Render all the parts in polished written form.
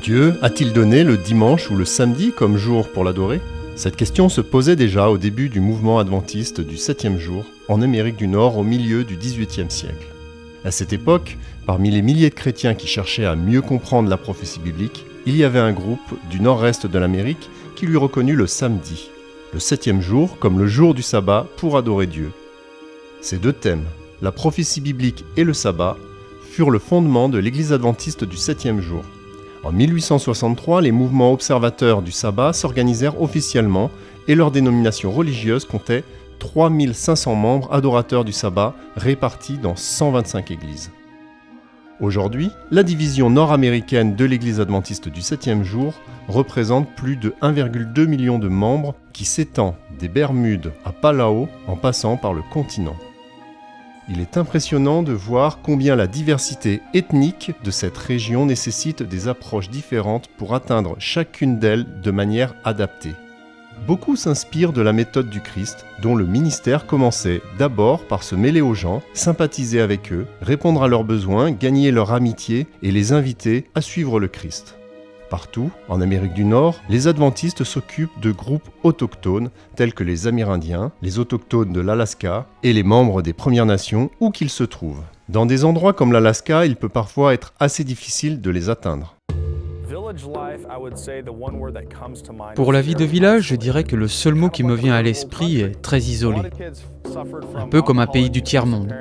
Dieu a-t-il donné le dimanche ou le samedi comme jour pour l'adorer ? Cette question se posait déjà au début du mouvement adventiste du 7e jour en Amérique du Nord au milieu du XVIIIe siècle. À cette époque, parmi les milliers de chrétiens qui cherchaient à mieux comprendre la prophétie biblique, il y avait un groupe du nord-est de l'Amérique qui lui reconnut le samedi, le 7e jour comme le jour du sabbat pour adorer Dieu. Ces deux thèmes, la prophétie biblique et le sabbat, furent le fondement de l'Église adventiste du 7e jour. En 1863, les mouvements observateurs du sabbat s'organisèrent officiellement et leur dénomination religieuse comptait 3500 membres adorateurs du sabbat répartis dans 125 églises. Aujourd'hui, la division nord-américaine de l'Église adventiste du 7e jour représente plus de 1,2 million de membres qui s'étend des Bermudes à Palau en passant par le continent. Il est impressionnant de voir combien la diversité ethnique de cette région nécessite des approches différentes pour atteindre chacune d'elles de manière adaptée. Beaucoup s'inspirent de la méthode du Christ, dont le ministère commençait d'abord par se mêler aux gens, sympathiser avec eux, répondre à leurs besoins, gagner leur amitié et les inviter à suivre le Christ. Partout, en Amérique du Nord, les adventistes s'occupent de groupes autochtones tels que les Amérindiens, les autochtones de l'Alaska et les membres des Premières Nations où qu'ils se trouvent. Dans des endroits comme l'Alaska, il peut parfois être assez difficile de les atteindre. Pour la vie de village, je dirais que le seul mot qui me vient à l'esprit est très isolé. Un peu comme un pays du tiers-monde.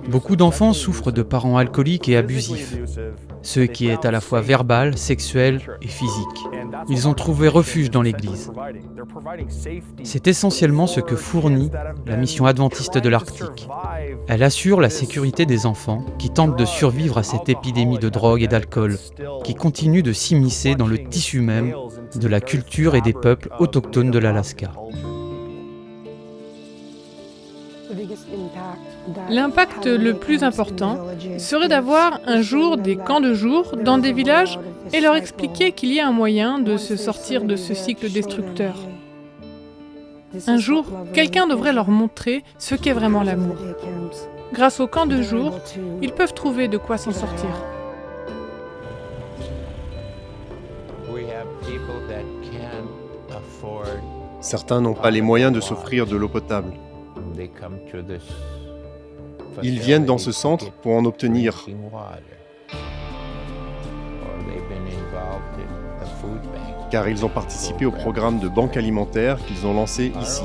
Beaucoup d'enfants souffrent de parents alcooliques et abusifs, ce qui est à la fois verbal, sexuel et physique. Ils ont trouvé refuge dans l'Église. C'est essentiellement ce que fournit la mission adventiste de l'Arctique. Elle assure la sécurité des enfants qui tentent de survivre à cette épidémie de drogue et d'alcool, qui continue de s'immiscer dans le tissu même de la culture et des peuples autochtones de l'Alaska. L'impact le plus important serait d'avoir un jour des camps de jour dans des villages et leur expliquer qu'il y a un moyen de se sortir de ce cycle destructeur. Un jour, quelqu'un devrait leur montrer ce qu'est vraiment l'amour. Grâce aux camps de jour, ils peuvent trouver de quoi s'en sortir. Certains n'ont pas les moyens de s'offrir de l'eau potable. Ils viennent dans ce centre pour en obtenir. Car ils ont participé au programme de banque alimentaire qu'ils ont lancé ici.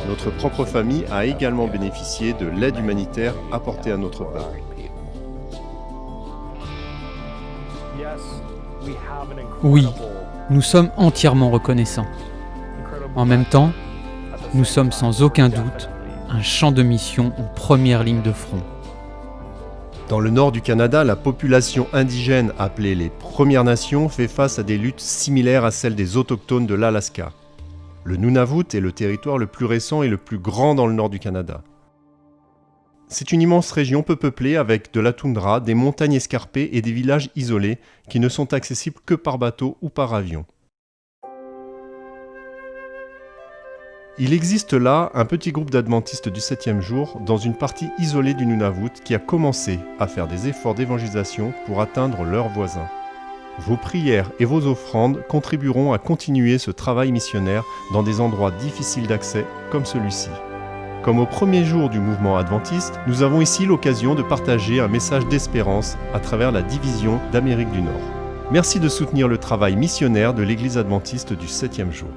Notre propre famille a également bénéficié de l'aide humanitaire apportée à notre peuple. Oui, nous sommes entièrement reconnaissants. En même temps, nous sommes sans aucun doute un champ de mission en première ligne de front. Dans le nord du Canada, la population indigène appelée les Premières Nations fait face à des luttes similaires à celles des autochtones de l'Alaska. Le Nunavut est le territoire le plus récent et le plus grand dans le nord du Canada. C'est une immense région peu peuplée avec de la toundra, des montagnes escarpées et des villages isolés qui ne sont accessibles que par bateau ou par avion. Il existe là un petit groupe d'adventistes du 7e jour dans une partie isolée du Nunavut qui a commencé à faire des efforts d'évangélisation pour atteindre leurs voisins. Vos prières et vos offrandes contribueront à continuer ce travail missionnaire dans des endroits difficiles d'accès comme celui-ci. Comme au premier jour du mouvement adventiste, nous avons ici l'occasion de partager un message d'espérance à travers la division d'Amérique du Nord. Merci de soutenir le travail missionnaire de l'Église adventiste du 7e jour.